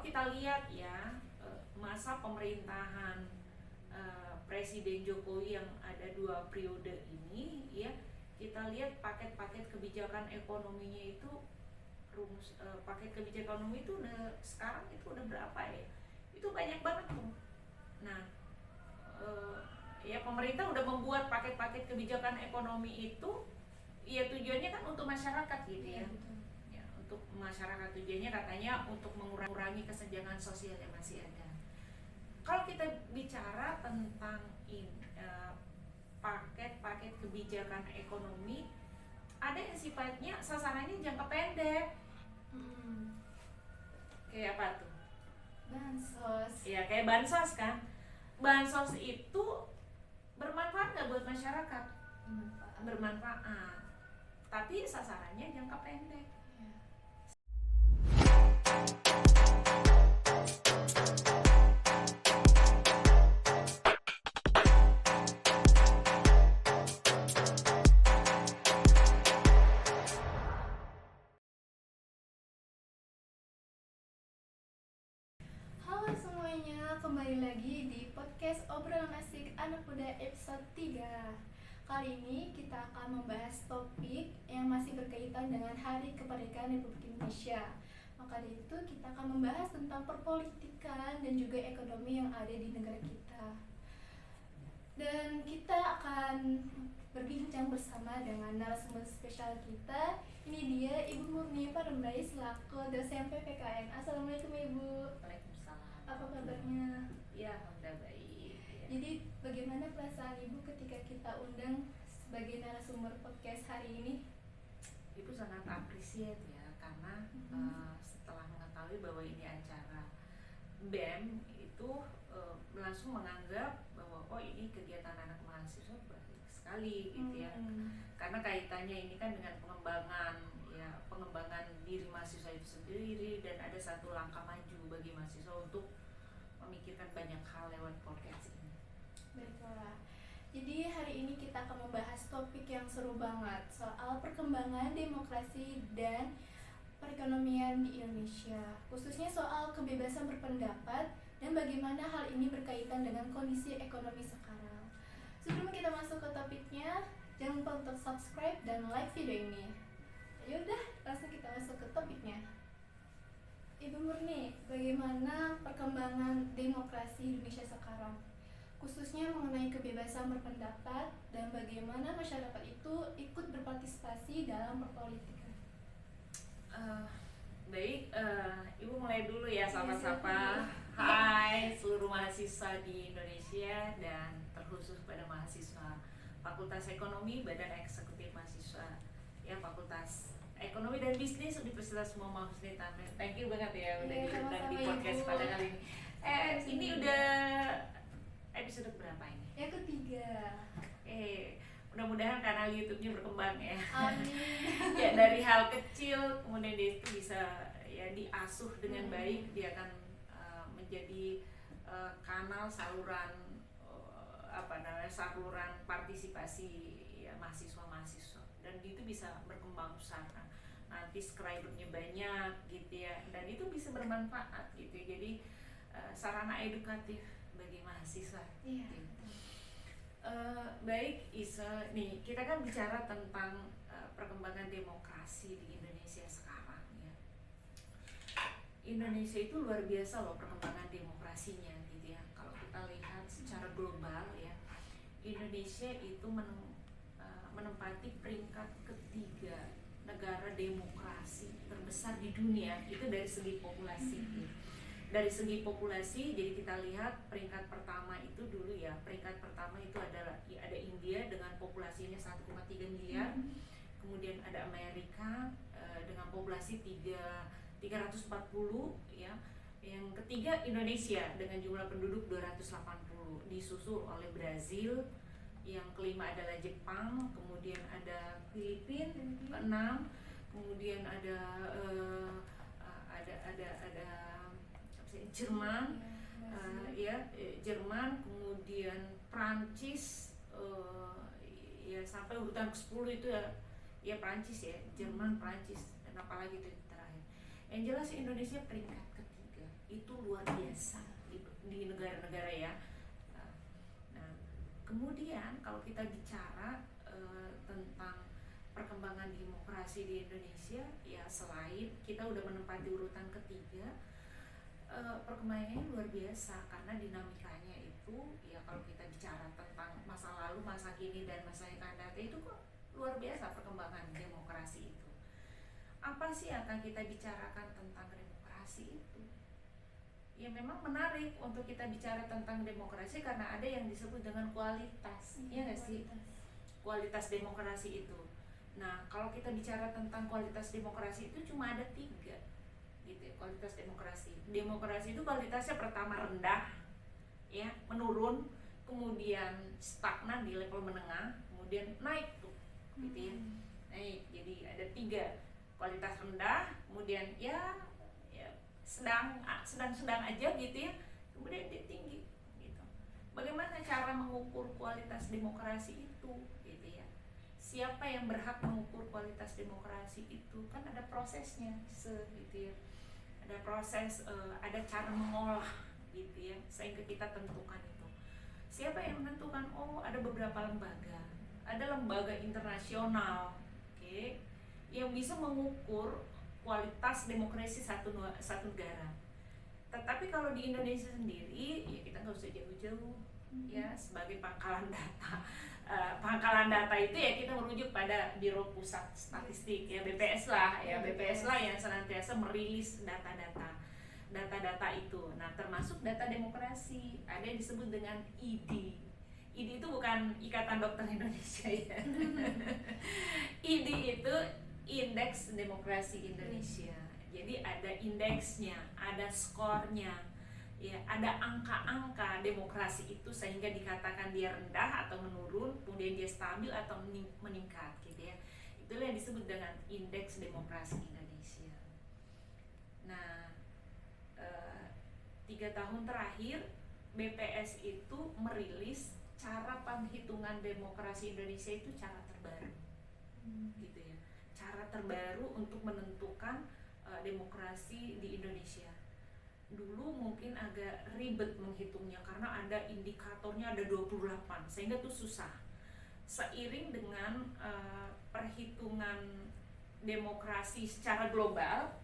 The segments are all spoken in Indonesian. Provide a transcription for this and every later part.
kita lihat ya, masa pemerintahan Presiden Jokowi yang ada 2 periode ini ya, kita lihat paket-paket kebijakan ekonominya itu paket kebijakan ekonomi itu sekarang itu udah berapa ya? Itu banyak banget tuh. Nah, ya pemerintah udah membuat paket-paket kebijakan ekonomi itu ya tujuannya kan untuk masyarakat gitu ya. Ya, untuk masyarakat tujuannya katanya untuk mengurangi kesenjangan sosial yang masih ada. Kalau kita bicara tentang paket-paket kebijakan ekonomi, ada yang sifatnya sasarannya jangka pendek. Kayak apa tuh? Bansos. Ya kayak bansos kan. Bansos itu bermanfaat nggak buat masyarakat? Bermanfaat. Tapi sasarannya jangka pendek. Halo semuanya, kembali lagi di podcast Obrolan Asik Anak Muda episode 3. Kali ini kita akan membahas topik yang masih berkaitan dengan Hari Kemerdekaan Republik Indonesia. Maka dari itu kita akan membahas tentang perpolitikan dan juga ekonomi yang ada di negara kita. Dan kita akan berbincang bersama dengan narasumber spesial kita. Ini dia Ibu Murni Parembai selaku dosen PPKN. Assalamualaikum Ibu. Waalaikumsalam. Apa kabarnya? Ya, udah baik ya. Jadi bagaimana perasaan Ibu ketika kita undang sebagai narasumber podcast hari ini? Ibu sangat appreciate ya, karena setelah mengetahui bahwa ini acara BEM itu langsung menganggap bahwa oh ini kegiatan anak mahasiswa baik sekali gitu ya, karena kaitannya ini kan dengan pengembangan diri mahasiswa itu sendiri, dan ada satu langkah maju bagi mahasiswa untuk memikirkan banyak hal lewat podcast ini. Baiklah. Jadi hari ini kita akan membahas topik yang seru banget soal perkembangan demokrasi dan perekonomian di Indonesia, khususnya soal kebebasan berpendapat dan bagaimana hal ini berkaitan dengan kondisi ekonomi sekarang. Sebelum kita masuk ke topiknya, jangan lupa untuk subscribe dan like video ini. Yaudah, langsung kita masuk ke topiknya. Ibu Murni, bagaimana perkembangan demokrasi Indonesia sekarang? Khususnya mengenai kebebasan berpendapat dan bagaimana masyarakat itu ikut berpartisipasi dalam perpolitikan. Baik, Ibu mulai dulu ya, sapa-sapa. Hai seluruh mahasiswa di Indonesia dan terkhusus pada mahasiswa Fakultas Ekonomi Badan Eksekutif Mahasiswa ya, Fakultas Ekonomi dan Bisnis Universitas Muhammad Husni Tamrin. Thank you banget ya udah diundang di podcast pada kali ini. Ini udah episode berapa ini? Yang ketiga. Mudah-mudahan kanal YouTube-nya berkembang ya. Amin. Ya, dari hal kecil kemudian dia itu bisa ya diasuh dengan baik, dia akan menjadi kanal saluran saluran partisipasi ya mahasiswa-mahasiswa, dan itu bisa berkembang besar. Nanti subscribernya banyak gitu ya, dan itu bisa bermanfaat gitu ya. Jadi sarana edukatif bagi mahasiswa. Iya. Gitu. Baik Isa, nih kita kan bicara tentang perkembangan demokrasi di Indonesia sekarang ya. Indonesia itu luar biasa loh perkembangan demokrasinya gitu ya. Kalau kita lihat secara global ya, Indonesia itu menempati peringkat ketiga negara demokrasi terbesar di dunia, itu dari segi populasi. Dari segi populasi, jadi kita lihat peringkat pertama itu dulu ya. Peringkat pertama itu ada India dengan populasinya 1,3 miliar. Kemudian ada Amerika dengan populasi 340 ya. Yang ketiga Indonesia dengan jumlah penduduk 280, disusul oleh Brazil. Yang kelima adalah Jepang, kemudian ada Filipina keenam, kemudian ada Jerman, Jerman, kemudian Prancis, ya sampai urutan ke-10 itu ya Prancis ya, Jerman, Prancis, dan apalagi itu terakhir. Yang jelas Indonesia peringkat ketiga. kita bicara tentang perkembangan demokrasi di Indonesia, ya selain kita udah menempati urutan ketiga, perkembangannya luar biasa karena dinamikanya itu ya kalau kita bicara tentang masa lalu, masa kini dan masa yang akan datang itu kok luar biasa perkembangan demokrasi itu. Apa sih yang akan kita bicarakan tentang demokrasi itu? Ya memang menarik untuk kita bicara tentang demokrasi karena ada yang disebut dengan kualitas, ya nggak sih? Kualitas demokrasi itu. Nah kalau kita bicara tentang kualitas demokrasi itu cuma ada 3 gitu ya, kualitas demokrasi. Demokrasi itu kualitasnya pertama rendah, ya menurun, kemudian stagnan di level menengah, kemudian naik tuh, gitu ya, naik. Jadi ada 3, kualitas rendah, kemudian ya sedang aja gitu ya, kemudian dia tinggi gitu. Bagaimana cara mengukur kualitas demokrasi itu gitu ya? Siapa yang berhak mengukur kualitas demokrasi itu? Kan ada prosesnya gitu ya. Ada proses, ada cara mengolah gitu ya, sehingga kita tentukan itu. Siapa yang menentukan? Oh, ada beberapa lembaga. Ada lembaga internasional, oke, yang bisa mengukur kualitas demokrasi satu negara. Tetapi kalau di Indonesia sendiri, ya kita nggak usah jauh-jauh, ya sebagai pangkalan data. Pangkalan data itu ya kita merujuk pada Biro Pusat Statistik, ya BPS lah, ya BPS lah yang senantiasa merilis data-data itu. Nah termasuk data demokrasi, ada yang disebut dengan ID. ID itu bukan Ikatan Dokter Indonesia ya. ID itu Indeks Demokrasi Indonesia. Jadi ada indeksnya, ada skornya, ya ada angka-angka demokrasi itu sehingga dikatakan dia rendah atau menurun, kemudian dia stabil atau meningkat gitu ya. Itulah yang disebut dengan Indeks Demokrasi Indonesia. Nah, 3 tahun terakhir BPS itu merilis cara penghitungan demokrasi Indonesia itu cara terbaru, gitu ya. Cara terbaru untuk menentukan demokrasi di Indonesia. Dulu mungkin agak ribet menghitungnya karena ada indikatornya ada 28 sehingga itu susah. Seiring dengan perhitungan demokrasi secara global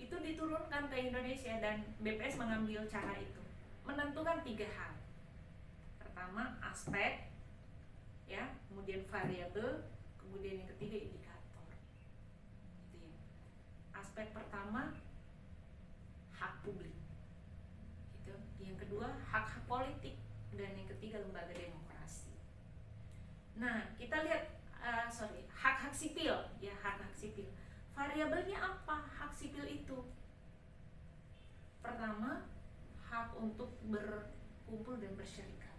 itu diturunkan ke Indonesia dan BPS mengambil cara itu, menentukan 3 hal. Pertama aspek, ya, kemudian variabel, kemudian yang ketiga indikator. Aspek pertama hak publik, gitu. Yang kedua hak politik, dan yang ketiga lembaga demokrasi. Nah kita lihat hak sipil, ya hak sipil. Variabelnya apa hak sipil itu? Pertama hak untuk berkumpul dan berserikat.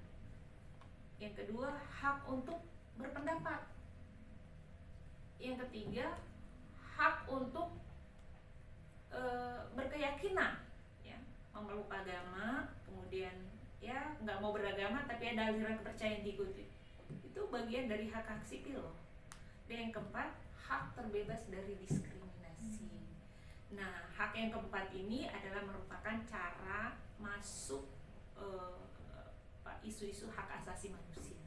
Yang kedua hak untuk berpendapat. Yang ketiga hak untuk berkeyakinan, ya, memeluk agama, kemudian ya nggak mau beragama tapi ada aliran kepercayaan diikuti. Itu bagian dari hak sipil loh. Dan yang keempat hak terbebas dari diskriminasi. Nah hak yang keempat ini adalah merupakan cara masuk isu-isu hak asasi manusia,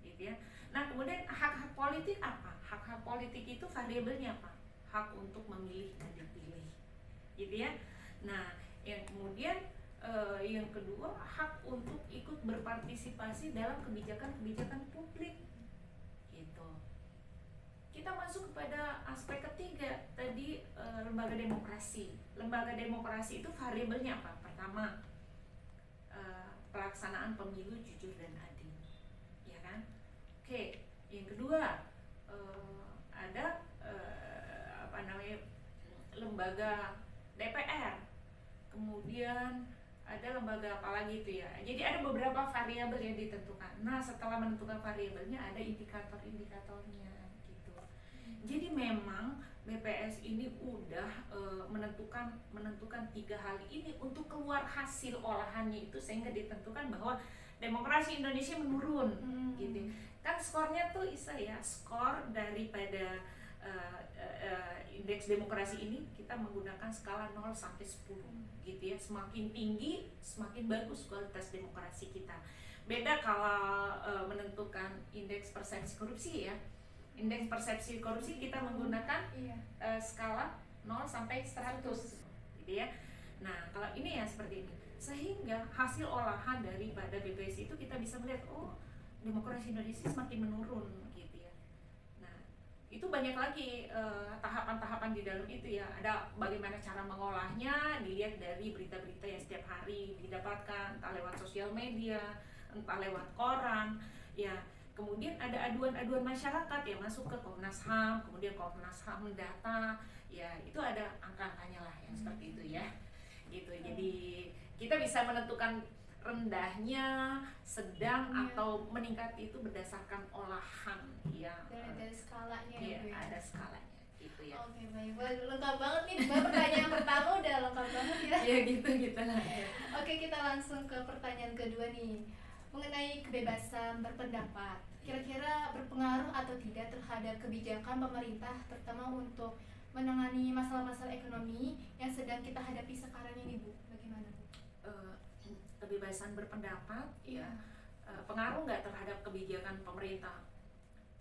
gitu ya. Nah kemudian hak politik apa? Hak politik itu variabelnya apa? Hak untuk memilih dan dipilih, gitu ya. Nah, yang kemudian yang kedua hak untuk ikut berpartisipasi dalam kebijakan publik, gitu. Kita masuk kepada aspek ketiga tadi, lembaga demokrasi. Lembaga demokrasi itu variabelnya apa? Pertama, pelaksanaan pemilu jujur dan adil, ya kan? Oke, yang kedua ada lembaga DPR, kemudian ada lembaga apa lagi itu ya. Jadi ada beberapa variabel yang ditentukan. Nah setelah menentukan variabelnya ada indikator-indikatornya gitu. Jadi memang BPS ini udah menentukan 3 hal ini untuk keluar hasil olahannya itu sehingga ditentukan bahwa demokrasi Indonesia menurun, gitu. Kan skornya tuh Isa ya, skor daripada indeks demokrasi ini kita menggunakan skala 0 sampai 10 gitu ya. Semakin tinggi semakin bagus kualitas demokrasi kita. Beda kalau menentukan indeks persepsi korupsi ya. Indeks persepsi korupsi kita menggunakan Iya. skala 0 sampai 100 gitu ya. Nah, kalau ini ya seperti ini. Sehingga hasil olahan daripada BPS itu kita bisa melihat, oh, demokrasi Indonesia semakin menurun gitu ya. Nah, itu banyak lagi tahapan-tahapan di dalam itu ya. Ada bagaimana cara mengolahnya, dilihat dari berita-berita yang setiap hari didapatkan, entah lewat sosial media, entah lewat koran, ya. Kemudian ada aduan-aduan masyarakat yang masuk ke Komnas HAM, kemudian Komnas HAM mendata, ya itu ada angka-angkanya lah yang seperti itu ya, gitu. Jadi kita bisa menentukan rendahnya, sedang atau meningkat itu berdasarkan olahan yang Ada skalanya ya, Bu, ya. ada skalanya, gitu ya. Oke, baik. Wah, lengkap banget nih. Pertanyaan pertama udah lengkap banget ya. Ya gitu lah. Ya. Oke, kita langsung ke pertanyaan kedua nih. Mengenai kebebasan berpendapat, kira-kira berpengaruh atau tidak terhadap kebijakan pemerintah, terutama untuk menangani masalah-masalah ekonomi yang sedang kita hadapi sekarang ini, Bu? Bagaimana, Bu? Kebebasan berpendapat, ya, pengaruh nggak terhadap kebijakan pemerintah?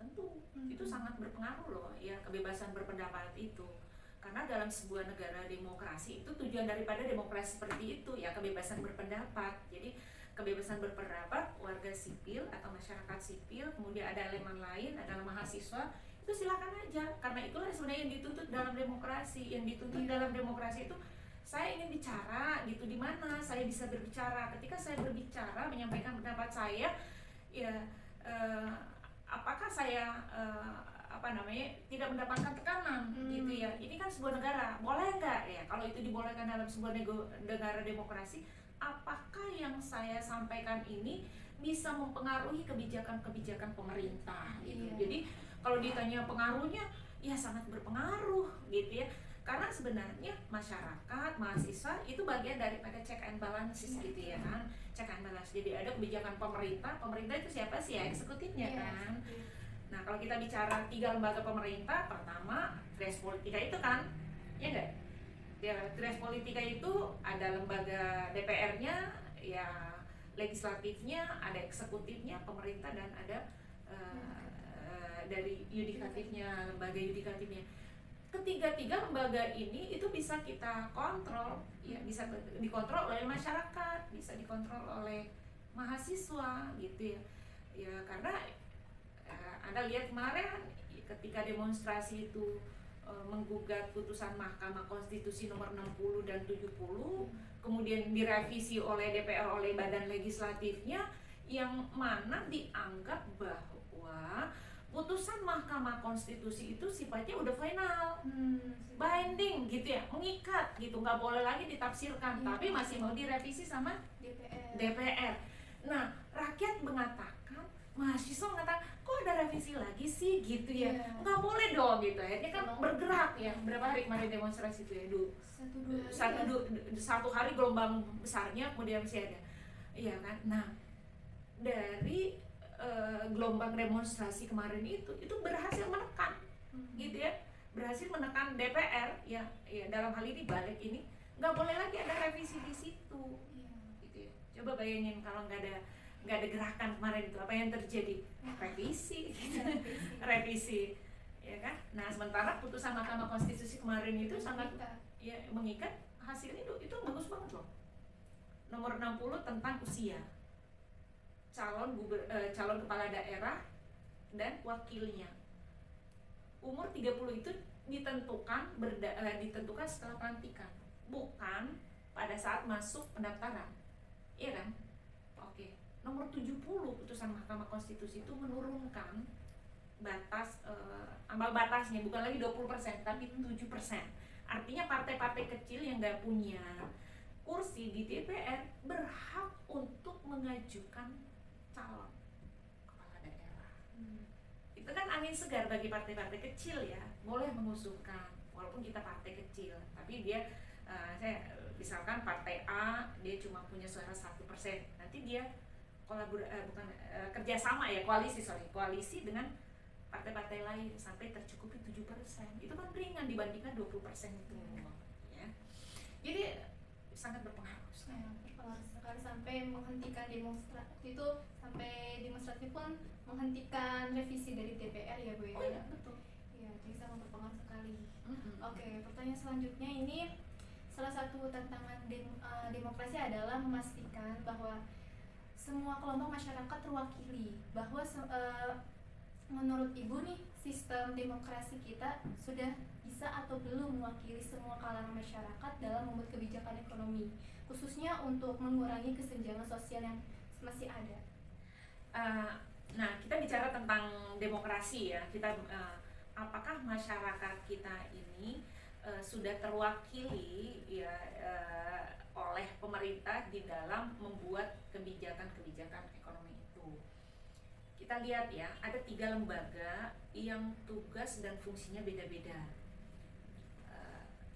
Tentu, itu sangat berpengaruh loh, ya, kebebasan berpendapat itu. Karena dalam sebuah negara demokrasi itu tujuan daripada demokrasi seperti itu ya, kebebasan berpendapat. Jadi kebebasan berpendapat warga sipil atau masyarakat sipil, kemudian ada elemen lain adalah mahasiswa, itu silakan aja. Karena itulah sebenarnya yang dituntut dalam demokrasi. Yang dituntut dalam demokrasi itu saya ingin bicara gitu, di mana saya bisa berbicara. Ketika saya berbicara menyampaikan pendapat saya, ya apakah saya tidak mendapatkan tekanan gitu ya. Ini kan sebuah negara, boleh nggak ya? Kalau itu dibolehkan dalam sebuah negara demokrasi, apakah yang saya sampaikan ini bisa mempengaruhi kebijakan-kebijakan pemerintah gitu. Jadi kalau ditanya pengaruhnya, ya sangat berpengaruh gitu ya. Karena sebenarnya masyarakat, mahasiswa itu bagian daripada check and balances gitu ya kan. Check and balance. Jadi ada kebijakan pemerintah itu siapa sih ya? Eksekutifnya kan. Nah, kalau kita bicara 3 lembaga pemerintah, pertama Tres Politika itu kan, ya enggak? Ya, Tres Politika itu ada lembaga DPR-nya, ya legislatifnya, ada eksekutifnya, pemerintah, dan ada dari yudikatifnya, lembaga yudikatifnya. Ketiga-tiga lembaga ini itu bisa kita kontrol, ya bisa dikontrol oleh masyarakat, bisa dikontrol oleh mahasiswa gitu ya. Ya karena Anda lihat kemarin ketika demonstrasi itu menggugat putusan Mahkamah Konstitusi nomor 60 dan 70, kemudian direvisi oleh DPR, oleh badan legislatifnya, yang mana dianggap bahwa putusan Mahkamah Konstitusi itu sifatnya udah final, binding gitu ya, mengikat gitu, nggak boleh lagi ditafsirkan, tapi masih mau direvisi sama DPR. Nah, rakyat mengatakan, mahasiswa mengatakan, kok ada revisi lagi sih gitu ya, nggak boleh dong gitu. Akhirnya kan bergerak ya, berapa hari kemarin demonstrasi itu ya, satu hari gelombang besarnya, kemudian masih ada, iya kan. Nah, dari gelombang demonstrasi kemarin itu berhasil menekan gitu ya, berhasil menekan DPR ya dalam hal ini balik ini nggak boleh lagi ada revisi di situ gitu ya. Coba bayangin kalau nggak ada gerakan kemarin itu, apa yang terjadi? Revisi ya kan. Nah, sementara putusan Mahkamah Konstitusi kemarin itu sangat ya mengikat, hasilnya itu bagus banget loh. Nomor 60 tentang usia calon kepala daerah dan wakilnya. Umur 30 itu ditentukan setelah pelantikan, bukan pada saat masuk pendaftaran. Iya kan? Oke. Nomor 70 putusan Mahkamah Konstitusi itu menurunkan batas ambang batasnya, bukan lagi 20% tapi 7%. Artinya partai-partai kecil yang nggak punya kursi di DPR berhak untuk mengajukan calon kepala daerah. Itu kan angin segar bagi partai-partai kecil ya, boleh mengusulkan walaupun kita partai kecil, tapi dia misalkan partai A dia cuma punya suara 1%, nanti dia kerjasama ya, koalisi dengan partai-partai lain sampai tercukupi 7%. Itu kan ringan dibandingkan 20% itu ya. Jadi sangat berpengaruh. Ya, berpengaruh sekali sampai menghentikan demonstrasi itu, sampai demonstrasi pun menghentikan revisi dari DPR ya Bu ya. Oh iya, betul. Ya, jadi sangat berpengaruh sekali. Mm-mm. Oke, pertanyaan selanjutnya ini, salah satu tantangan demokrasi adalah memastikan bahwa semua kelompok masyarakat terwakili, bahwa menurut Ibu nih, sistem demokrasi kita sudah bisa atau belum mewakili semua kalangan masyarakat dalam membuat kebijakan ekonomi, khususnya untuk mengurangi kesenjangan sosial yang masih ada. Nah, kita bicara tentang demokrasi ya. Apakah masyarakat kita ini sudah terwakili ya oleh pemerintah di dalam membuat kebijakan-kebijakan ekonomi itu? Kita lihat ya, ada 3 lembaga yang tugas dan fungsinya beda-beda.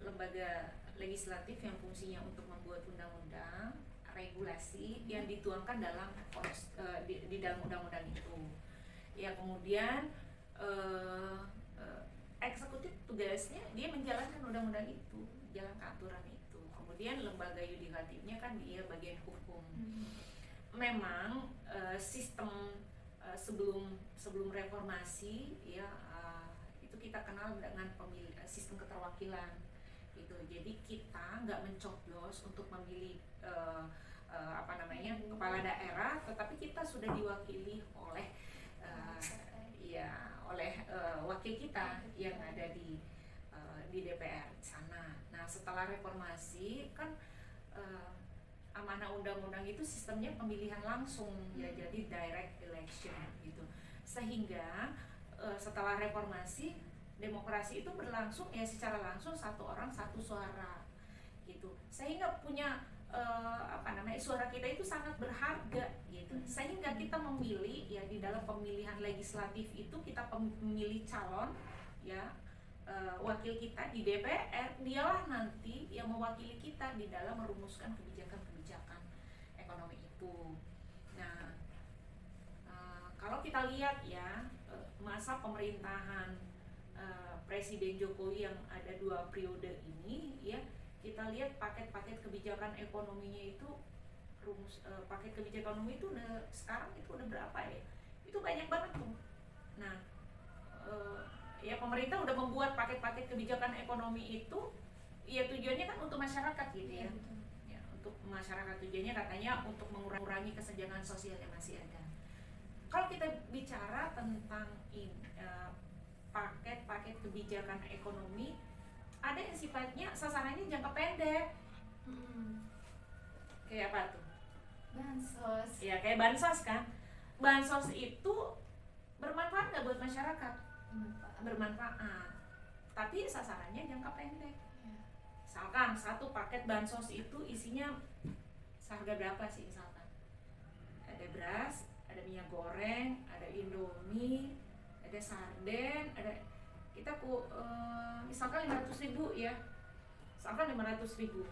Lembaga legislatif yang fungsinya untuk membuat undang-undang, regulasi yang dituangkan dalam di dalam undang-undang itu. Ya, kemudian eksekutif tugasnya dia menjalankan undang-undang itu, menjalankan aturan itu. Kemudian lembaga yudikatifnya kan dia bagian hukum. Memang sistem sebelum reformasi ya itu kita kenal dengan sistem keterwakilan gitu. Jadi kita nggak mencoblos untuk memilih kepala daerah, tetapi kita sudah diwakili oleh wakil kita yang ada di DPR sana. Nah, setelah reformasi kan amanah undang-undang itu sistemnya pemilihan langsung ya, jadi direct election gitu. Sehingga setelah reformasi demokrasi itu berlangsung ya secara langsung, satu orang satu suara gitu. Sehingga punya suara kita itu sangat berharga gitu. Sehingga kita memilih ya, di dalam pemilihan legislatif itu kita memilih calon ya, wakil kita di DPR, dialah nanti yang mewakili kita di dalam merumuskan kebijakan-kebijakan ekonomi itu. Nah, kalau kita lihat ya masa pemerintahan Presiden Jokowi yang ada 2 periode ini ya, kita lihat paket-paket kebijakan ekonominya itu paket kebijakan ekonomi itu sekarang itu udah berapa ya? Itu banyak banget tuh. Nah, ya pemerintah udah membuat paket-paket kebijakan ekonomi itu ya tujuannya kan untuk masyarakat gitu ya. Ya, untuk masyarakat, tujuannya katanya untuk mengurangi kesenjangan sosial yang masih ada. Kalau kita bicara tentang paket-paket kebijakan ekonomi, ada yang sifatnya sasarannya jangka pendek. Kayak apa tuh? Bansos. Ya, kayak bansos kan. Bansos itu bermanfaat nggak buat masyarakat? Bermanfaat. Tapi sasarannya jangka pendek. Misalkan satu paket bansos itu isinya seharga berapa sih misalkan? Ada beras, ada minyak goreng, ada Indomie, ada sarden, ada misalkan 500.000 ya. Misalkan 500.000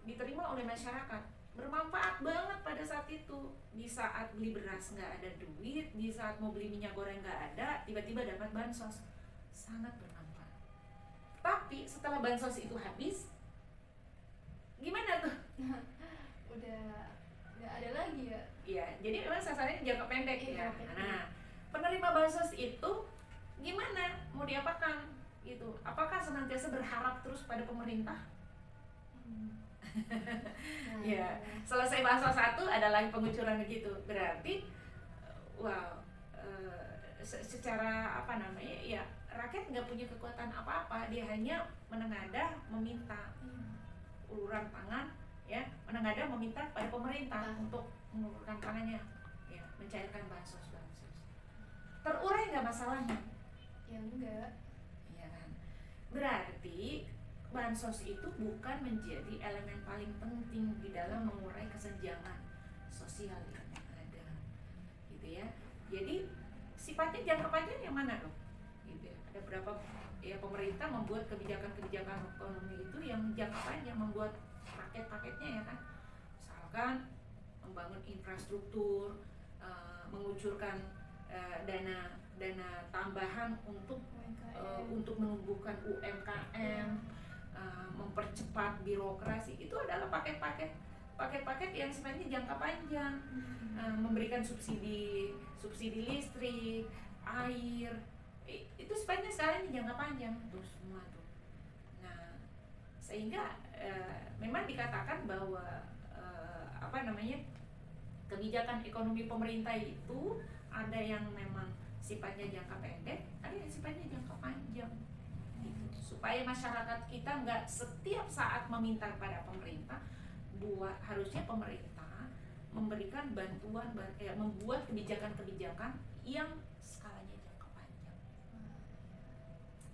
diterima oleh masyarakat, bermanfaat banget pada saat itu. Di saat beli beras nggak ada duit, di saat mau beli minyak goreng nggak ada, tiba-tiba dapat bansos, sangat bermanfaat. Tapi setelah bansos itu habis, gimana tuh? Udah nggak ada lagi ya. Iya, jadi memang sasarannya jangka pendek ya. Nah, penerima bansos itu gimana? Mau diapakan gitu? Apakah senantiasa berharap terus pada pemerintah? Ya, selesai bansos 1 adalah pengucuran begitu. Berarti secara ya rakyat nggak punya kekuatan apa-apa, dia hanya menengadah meminta uluran tangan ya, menengadah meminta pada pemerintah untuk mengulurkan tangannya ya, mencairkan bansos. Terurai nggak masalahnya? Ya enggak. Iya kan? Berarti bansos itu bukan menjadi elemen paling penting di dalam mengurai kesenjangan sosial yang ada, gitu ya. Jadi sifatnya jangka panjang yang mana dong? Gitu ya. Ada berapa ya, pemerintah membuat kebijakan-kebijakan ekonomi itu yang jangka panjang, membuat paket-paketnya ya kan. Misalkan membangun infrastruktur, mengucurkan dana tambahan untuk menumbuhkan UMKM, mempercepat birokrasi, itu adalah paket-paket paket-paket yang sifatnya jangka panjang, memberikan subsidi listrik, air, itu sifatnya sekarang jangka panjang tuh semua tuh. Nah, sehingga memang dikatakan bahwa kebijakan ekonomi pemerintah itu ada yang memang sifatnya jangka pendek, ada yang sifatnya jangka panjang gitu. Supaya masyarakat kita nggak setiap saat meminta pada pemerintah, harusnya pemerintah memberikan bantuan, membuat kebijakan-kebijakan yang skalanya jangka panjang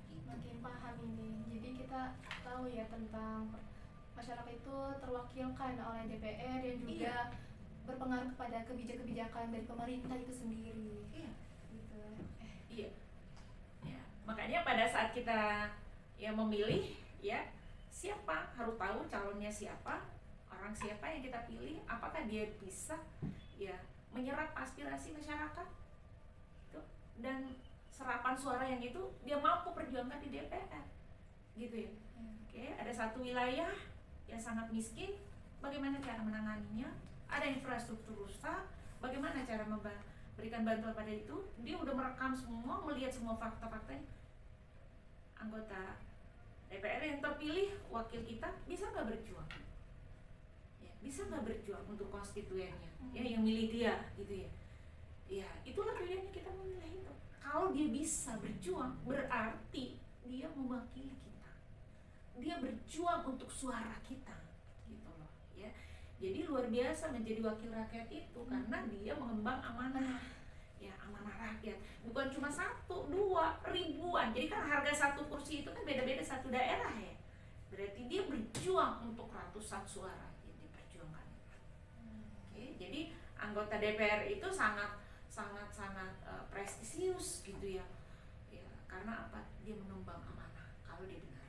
gitu. Makin paham ini, jadi kita tahu ya tentang masyarakat itu terwakilkan oleh DPR yang juga berpengaruh kepada kebijakan dari pemerintah itu sendiri. Iya. Gitu. Iya. Ya, makanya pada saat kita memilih siapa, harus tahu calonnya siapa, orang siapa yang kita pilih, apakah dia bisa menyerap aspirasi masyarakat gitu, dan serapan suara yang itu dia mampu perjuangkan di DPR gitu ya. Oke, ada satu wilayah yang sangat miskin, bagaimana cara menanganinya? Ada infrastruktur rusak, bagaimana cara memberikan bantuan pada itu? Dia udah merekam semua, melihat semua fakta-faktanya. Anggota DPR yang terpilih, wakil kita, bisa nggak berjuang? Bisa nggak berjuang untuk konstituennya, yang milih dia gitu ya? Ya, itulah tujuannya kita memilih itu. Kalau dia bisa berjuang, berarti dia mewakili kita. Dia berjuang untuk suara kita, gitu loh, ya. Jadi luar biasa menjadi wakil rakyat itu karena dia mengemban amanah, amanah rakyat. Bukan cuma 1, 2, ribuan. Jadi kan harga satu kursi itu kan beda-beda satu daerah ya. Berarti dia berjuang untuk ratusan suara yang diperjuangkan. Oke, jadi anggota DPR itu sangat prestisius gitu ya. Ya, karena apa? Dia mengemban amanah kalau dia benar.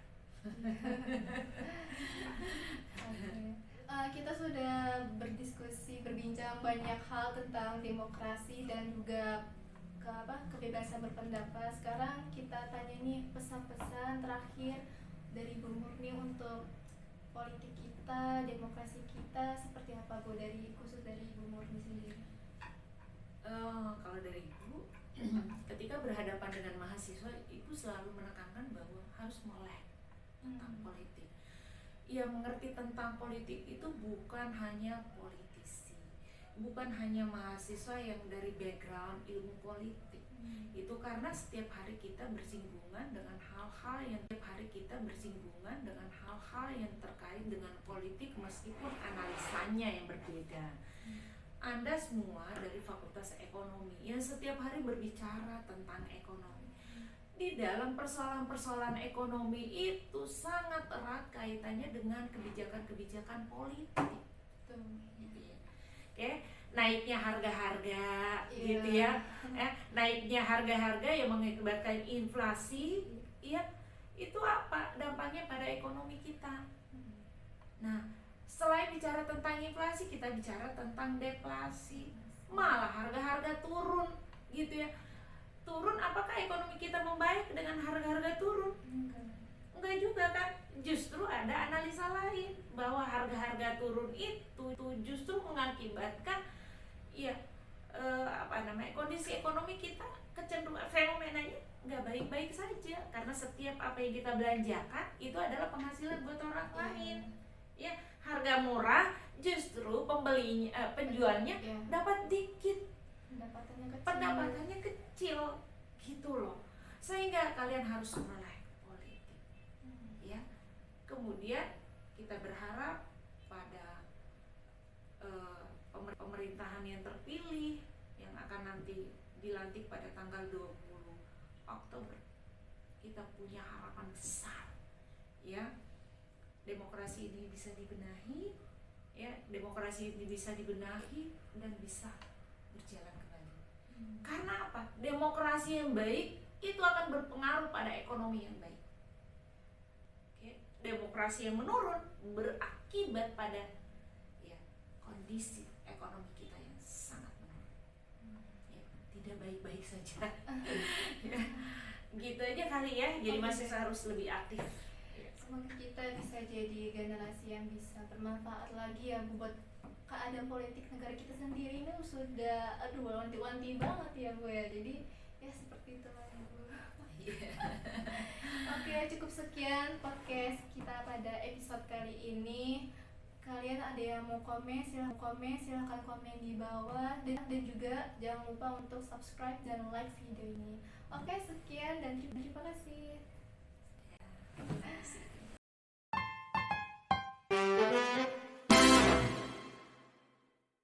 Kita sudah berbincang banyak hal tentang demokrasi dan juga kebebasan berpendapat. Sekarang kita tanya nih pesan-pesan terakhir dari Bu Murni untuk politik kita, demokrasi kita seperti apa, Bu, khusus dari Bu Murni sendiri? Kalau dari Ibu, ketika berhadapan dengan mahasiswa, Ibu selalu menekankan bahwa harus melek tentang politik. Ya, mengerti tentang politik itu bukan hanya politisi, bukan hanya mahasiswa yang dari background ilmu politik. Itu karena setiap hari kita bersinggungan dengan hal-hal yang terkait dengan politik meskipun analisanya yang berbeda. Anda semua dari Fakultas Ekonomi yang setiap hari berbicara tentang ekonomi. Di dalam persoalan-persoalan ekonomi itu sangat erat kaitannya dengan kebijakan-kebijakan politik. Oke, naiknya harga-harga gitu ya. Naiknya harga-harga yang mengakibatkan inflasi, itu apa dampaknya pada ekonomi kita. Nah, selain bicara tentang inflasi, kita bicara tentang deflasi. Malah harga-harga turun gitu ya. Turun, apakah ekonomi kita membaik dengan harga-harga turun? Enggak juga kan. Justru ada analisa lain bahwa harga-harga turun itu justru mengakibatkan kondisi ekonomi kita kecenderungan fenomenanya nggak baik-baik saja, karena setiap apa yang kita belanjakan itu adalah penghasilan buat orang lain. Ya, harga murah justru penjualnya dapat dikit, pendapatannya kecil gitu loh. Sehingga kalian harus melek politik. Ya. Kemudian kita berharap pada pemerintahan yang terpilih yang akan nanti dilantik pada tanggal 20 Oktober. Kita punya harapan besar. Ya. Demokrasi ini bisa dibenahi, demokrasi ini bisa dibenahi dan bisa berjalan kembali. Karena apa? Demokrasi yang baik itu akan berpengaruh pada ekonomi yang baik. Demokrasi yang menurun berakibat pada kondisi ekonomi kita yang sangat menurun. Tidak baik-baik saja. Gitu aja kali ya. Jadi masih harus lebih aktif. semoga kita bisa jadi generasi yang bisa bermanfaat lagi ya Bu, buat keadaan politik negara kita sendiri ini sudah wanti-wanti banget ya Bu ya, jadi ya seperti itulah ya Bu. Oke, cukup sekian podcast kita pada episode kali ini. Kalian ada yang mau komen, silahkan komen di bawah, dan juga jangan lupa untuk subscribe dan like video ini. Oke, sekian dan terima kasih.